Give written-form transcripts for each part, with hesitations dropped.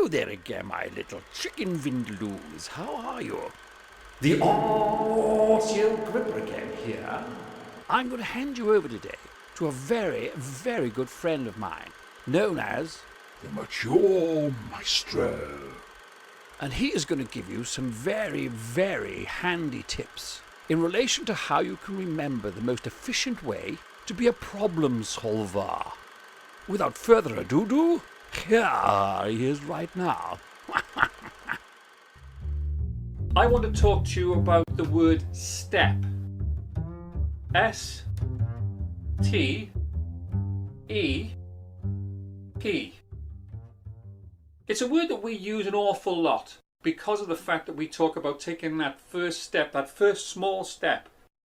Hello there again, my little chicken vindaloos. How are you? The Arsey Old Gripper again here. I'm going to hand you over today to a very, very good friend of mine, known as the mature Maestro. And he is going to give you some very, very handy tips in relation to how you can remember the most efficient way to be a problem solver. Without further ado, here he is right now. I want to talk to you about the word STEP. S-T-E-P. It's a word that we use an awful lot because of the fact that we talk about taking that first step, that first small step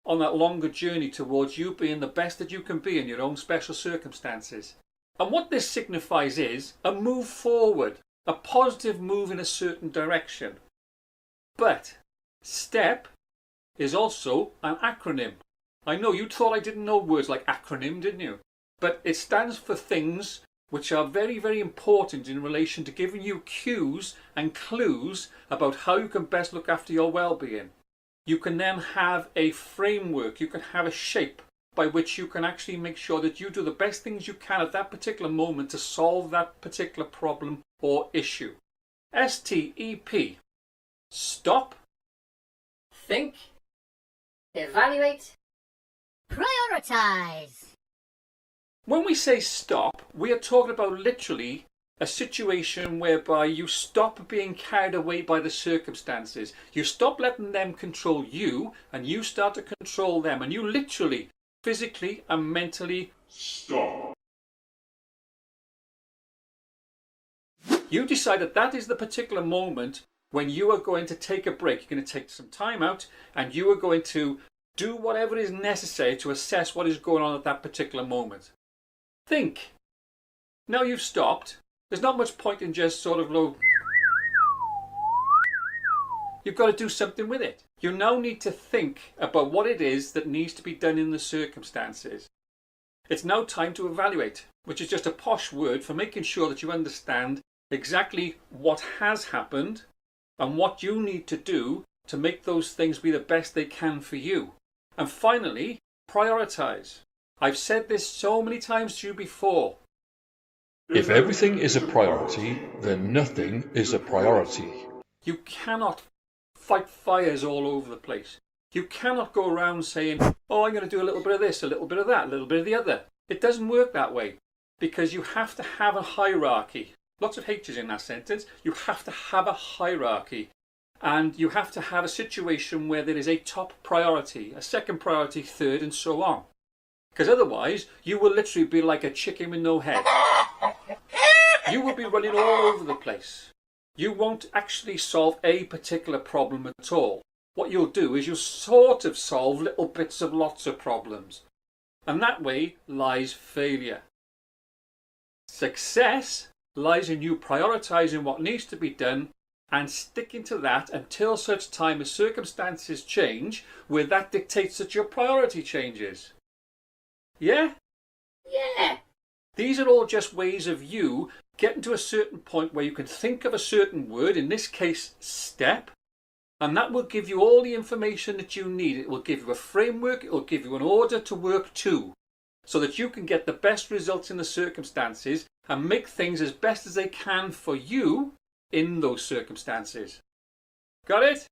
on that longer journey towards you being the best that you can be in your own special circumstances. And what this signifies is a move forward, a positive move in a certain direction. But STEP is also an acronym. I know you thought I didn't know words like acronym, didn't you? But it stands for things which are very, very important in relation to giving you cues and clues about how you can best look after your well-being. You can then have a framework, you can have a shape by which you can actually make sure that you do the best things you can at that particular moment to solve that particular problem or issue. STEP. Stop. Think. Evaluate. Prioritize. When we say stop, we are talking about literally a situation whereby you stop being carried away by the circumstances. You stop letting them control you and you start to control them, and you literally, physically and mentally stop. You decide that that is the particular moment when you are going to take a break. You're going to take some time out and you are going to do whatever is necessary to assess what is going on at that particular moment. Think. Now you've stopped. There's not much point in just sort of You've got to do something with it. You now need to think about what it is that needs to be done in the circumstances. It's now time to evaluate, which is just a posh word for making sure that you understand exactly what has happened and what you need to do to make those things be the best they can for you. And finally, prioritize. I've said this so many times to you before. If everything is a priority, then nothing is a priority. You cannot fight fires all over the place. You cannot go around saying, oh, I'm going to do a little bit of this, a little bit of that, a little bit of the other. It doesn't work that way because you have to have a hierarchy. Lots of H's in that sentence. You have to have a hierarchy. And you have to have a situation where there is a top priority, a second priority, third, and so on. Because otherwise, you will literally be like a chicken with no head. You will be running all over the place. You won't actually solve a particular problem at all. What you'll do is you'll sort of solve little bits of lots of problems. And that way lies failure. Success lies in you prioritizing what needs to be done and sticking to that until such time as circumstances change where that dictates that your priority changes. Yeah? Yeah. These are all just ways of you getting to a certain point where you can think of a certain word, in this case, STEP, and that will give you all the information that you need. It will give you a framework, it will give you an order to work to, so that you can get the best results in the circumstances and make things as best as they can for you in those circumstances. Got it?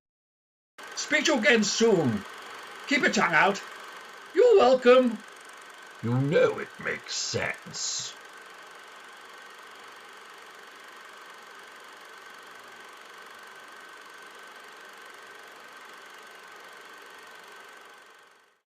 Speak to you again soon. Keep your tongue out. You're welcome. You know it makes sense.